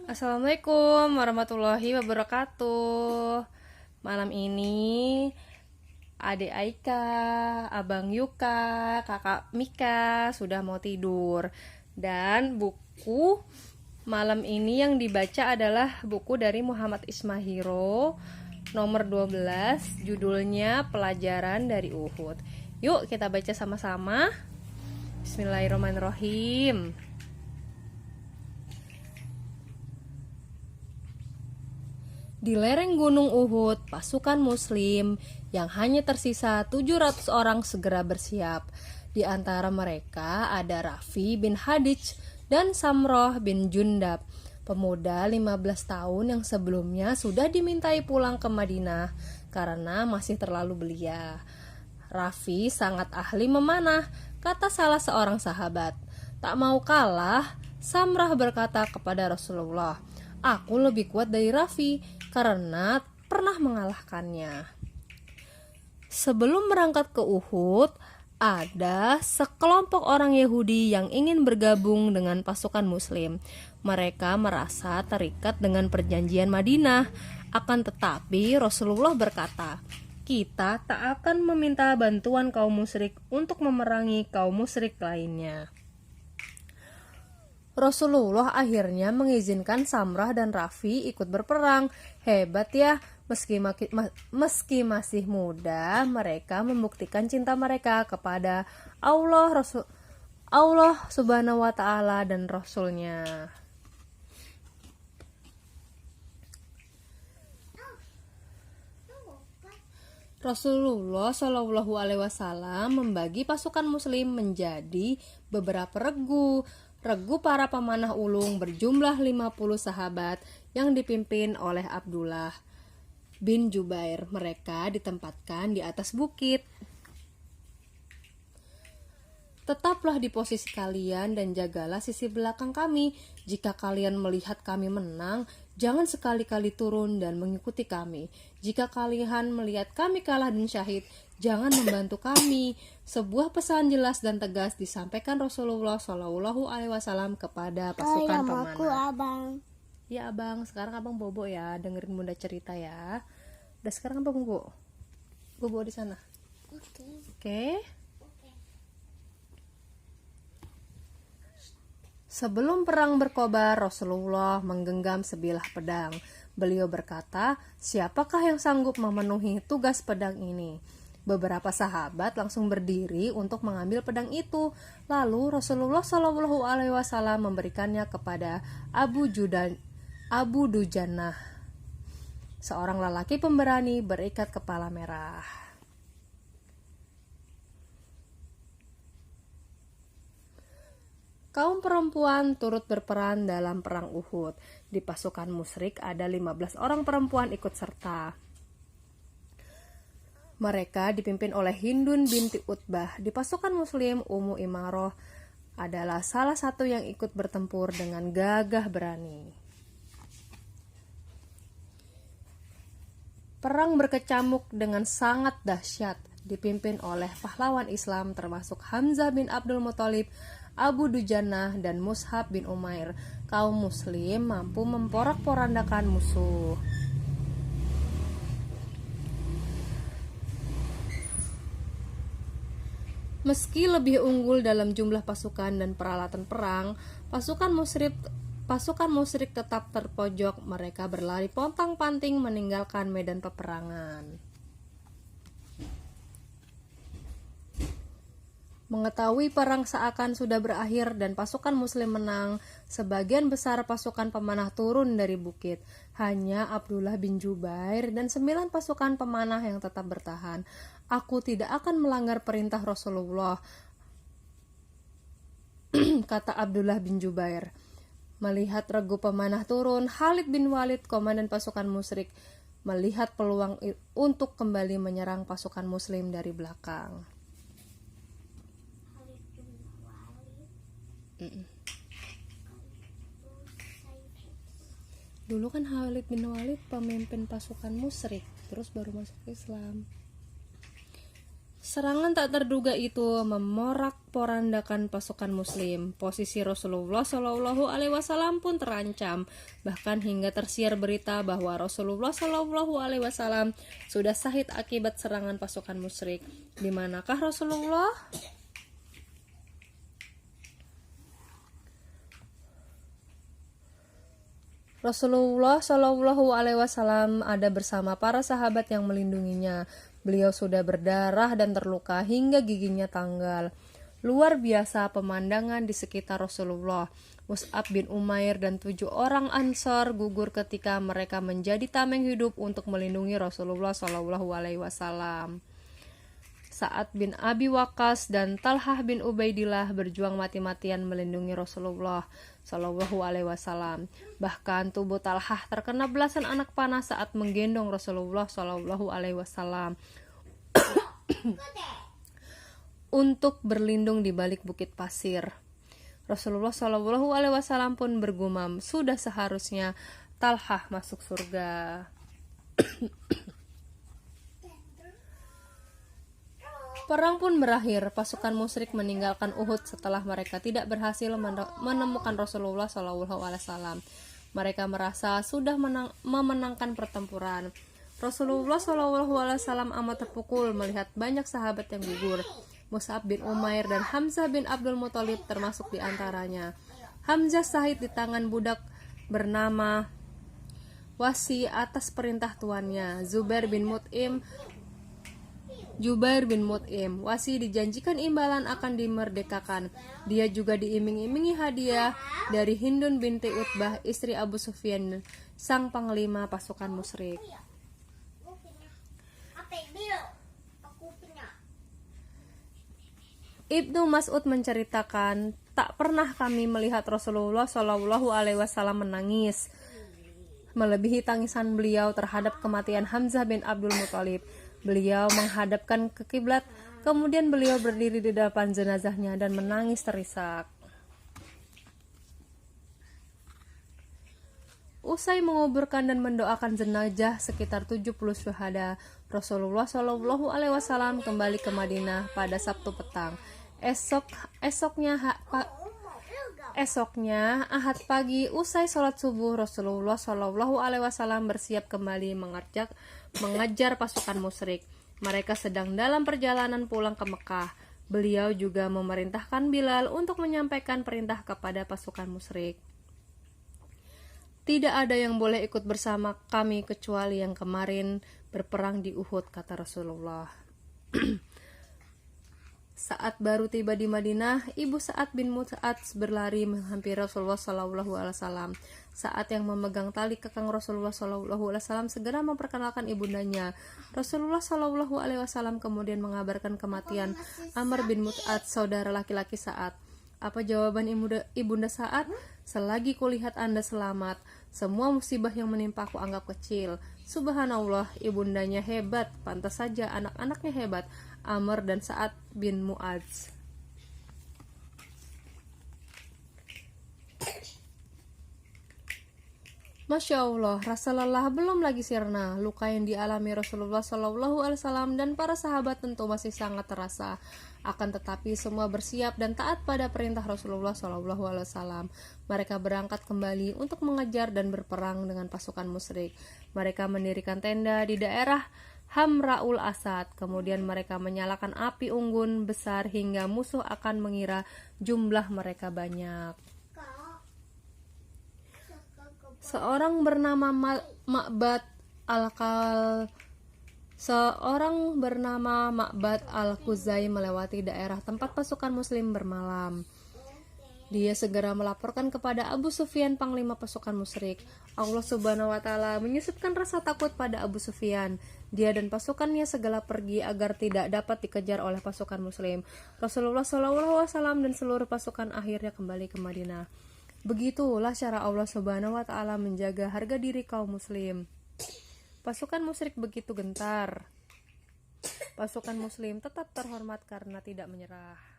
Assalamualaikum warahmatullahi wabarakatuh. Malam ini adik Aika, abang Yuka, kakak Mika sudah mau tidur. Dan buku malam ini yang dibaca adalah buku dari Muhammad Ismahiro nomor 12, judulnya Pelajaran dari Uhud. Yuk kita baca sama-sama. Bismillahirrahmanirrahim. Di lereng Gunung Uhud, pasukan Muslim yang hanya tersisa 700 orang segera bersiap. Di antara mereka ada Rafi bin Hadij dan Samroh bin Jundab, pemuda 15 tahun yang sebelumnya sudah dimintai pulang ke Madinah karena masih terlalu belia. Rafi sangat ahli memanah, kata salah seorang sahabat. Tak mau kalah, Samrah berkata kepada Rasulullah, "Aku lebih kuat dari Rafi karena pernah mengalahkannya." Sebelum berangkat ke Uhud, ada sekelompok orang Yahudi yang ingin bergabung dengan pasukan Muslim. Mereka merasa terikat dengan perjanjian Madinah. Akan tetapi Rasulullah berkata, "Kita tak akan meminta bantuan kaum musyrik untuk memerangi kaum musyrik lainnya." Rasulullah akhirnya mengizinkan Samrah dan Rafi ikut berperang. Hebat ya, meski masih muda, mereka membuktikan cinta mereka kepada Allah Subhanahu wa Ta'ala dan Rasulnya. Rasulullah Shallallahu Alaihi Wasallam membagi pasukan Muslim menjadi beberapa regu. Regu para pemanah ulung berjumlah 50 sahabat yang dipimpin oleh Abdullah bin Jubair. Mereka ditempatkan di atas bukit. "Tetaplah di posisi kalian dan jagalah sisi belakang kami. Jika kalian melihat kami menang, jangan sekali-kali turun dan mengikuti kami. Jika kalian melihat kami kalah dan syahid, jangan membantu kami." Sebuah pesan jelas dan tegas disampaikan Rasulullah Shallallahu Alaihi Wasallam kepada pasukan pemanah. Aku abang. Ya abang, sekarang abang bobo ya, dengerin bunda cerita ya. Udah sekarang abang bobo di sana. Oke. Sebelum perang berkobar, Rasulullah menggenggam sebilah pedang. Beliau berkata, "Siapakah yang sanggup memenuhi tugas pedang ini?" Beberapa sahabat langsung berdiri untuk mengambil pedang itu. Lalu Rasulullah Shallallahu Alaihi Wasallam memberikannya kepada Abu Dujanah, seorang lelaki pemberani berikat kepala merah. Kaum perempuan turut berperan dalam perang Uhud. Di pasukan musyrik ada 15 orang perempuan ikut serta. Mereka dipimpin oleh Hindun binti Utbah. Di pasukan Muslim, Ummu Imaroh adalah salah satu yang ikut bertempur dengan gagah berani. Perang berkecamuk dengan sangat dahsyat, dipimpin oleh pahlawan Islam termasuk Hamzah bin Abdul Muthalib, Abu Dujanah, dan Mus'hab bin Umair. Kaum Muslim mampu memporak-porandakan musuh. Meski lebih unggul dalam jumlah pasukan dan peralatan perang, pasukan musyrik tetap terpojok. Mereka berlari pontang-panting meninggalkan medan peperangan. Mengetahui perang seakan sudah berakhir dan pasukan Muslim menang, sebagian besar pasukan pemanah turun dari bukit. Hanya Abdullah bin Jubair dan 9 pasukan pemanah yang tetap bertahan. "Aku tidak akan melanggar perintah Rasulullah," kata Abdullah bin Jubair. Melihat regu pemanah turun, Khalid bin Walid, komandan pasukan musyrik, melihat peluang untuk kembali menyerang pasukan Muslim dari belakang. Dulu kan Khalid bin Walid pemimpin pasukan musyrik, terus baru masuk Islam. Serangan tak terduga itu memorak-porandakan pasukan Muslim. Posisi Rasulullah Shallallahu Alaihi Wasallam pun terancam, bahkan hingga tersiar berita bahwa Rasulullah Shallallahu Alaihi Wasallam sudah syahid akibat serangan pasukan musyrik. Di manakah Rasulullah? Rasulullah Shallallahu Alaihi Wasallam ada bersama para sahabat yang melindunginya. Beliau sudah berdarah dan terluka hingga giginya tanggal. Luar biasa pemandangan di sekitar Rasulullah. Mus'ab bin Umair dan 7 orang Ansar gugur ketika mereka menjadi tameng hidup untuk melindungi Rasulullah Shallallahu Alaihi Wasallam. Sa'ad bin Abi Waqqas dan Talhah bin Ubaidillah berjuang mati-matian melindungi Rasulullah Shallallahu Alaihi Wasallam. Bahkan tubuh Talhah terkena belasan anak panah saat menggendong Rasulullah Shallallahu Alaihi Wasallam untuk berlindung di balik bukit pasir. Rasulullah Shallallahu Alaihi Wasallam pun bergumam, sudah seharusnya Talhah masuk surga. Perang pun berakhir. Pasukan musyrik meninggalkan Uhud setelah mereka tidak berhasil menemukan Rasulullah SAW. Mereka merasa sudah memenangkan pertempuran. Rasulullah SAW amat terpukul melihat banyak sahabat yang gugur. Mus'ab bin Umair dan Hamzah bin Abdul Muthalib termasuk di antaranya. Hamzah syahid di tangan budak bernama Wasi atas perintah tuannya, Jubair bin Mut'im. Wasi dijanjikan imbalan akan dimerdekakan. Dia juga diiming-imingi hadiah dari Hindun binti Utbah, istri Abu Sufyan, sang panglima pasukan musyrik. Ibnu Mas'ud menceritakan, tak pernah kami melihat Rasulullah Shallallahu Alaihi Wasallam menangis melebihi tangisan beliau terhadap kematian Hamzah bin Abdul Muthalib. Beliau menghadapkan ke kiblat, kemudian beliau berdiri di depan jenazahnya dan menangis terisak. Usai menguburkan dan mendoakan jenazah sekitar 70 syuhada, Rasulullah Shallallahu Alaihi Wasallam kembali ke Madinah pada Sabtu petang. Esoknya Ahad pagi, usai sholat subuh, Rasulullah Shallallahu Alaihi Wasallam bersiap kembali mengejar pasukan musyrik. Mereka sedang dalam perjalanan pulang ke Mekah. Beliau juga memerintahkan Bilal untuk menyampaikan perintah kepada pasukan musyrik. Tidak ada yang boleh ikut bersama kami kecuali yang kemarin berperang di Uhud, kata Rasulullah. Saat baru tiba di Madinah, ibu Sa'ad bin Mu'adz berlari menghampiri Rasulullah SAW. Saat yang memegang tali kekang Rasulullah SAW segera memperkenalkan ibundanya. Rasulullah SAW kemudian mengabarkan kematian Amr bin Mu'adz, saudara laki-laki Sa'ad. Apa jawaban ibunda Sa'ad? Selagi kulihat Anda selamat, semua musibah yang menimpa aku anggap kecil. Subhanallah, ibundanya hebat, pantas saja anak-anaknya hebat, Amr dan Sa'ad bin Mu'adz. Masya Allah, rasa lelah belum lagi sirna. Luka yang dialami Rasulullah SAW dan para sahabat tentu masih sangat terasa. Akan tetapi semua bersiap dan taat pada perintah Rasulullah SAW. Mereka berangkat kembali untuk mengejar dan berperang dengan pasukan musyrik. Mereka mendirikan tenda di daerah Hamraul Asad. Kemudian mereka menyalakan api unggun besar hingga musuh akan mengira jumlah mereka banyak. Seorang bernama Ma'bad al-Khuzai melewati daerah tempat pasukan muslim bermalam. Dia segera melaporkan kepada Abu Sufyan, panglima pasukan musyrik. Allah Subhanahu wa taala menyusupkan rasa takut pada Abu Sufyan. Dia dan pasukannya segera pergi agar tidak dapat dikejar oleh pasukan muslim. Rasulullah SAW dan seluruh pasukan akhirnya kembali ke Madinah. Begitulah cara Allah Subhanahu wa taala menjaga harga diri kaum muslim. Pasukan musyrik begitu gentar. Pasukan muslim tetap terhormat karena tidak menyerah.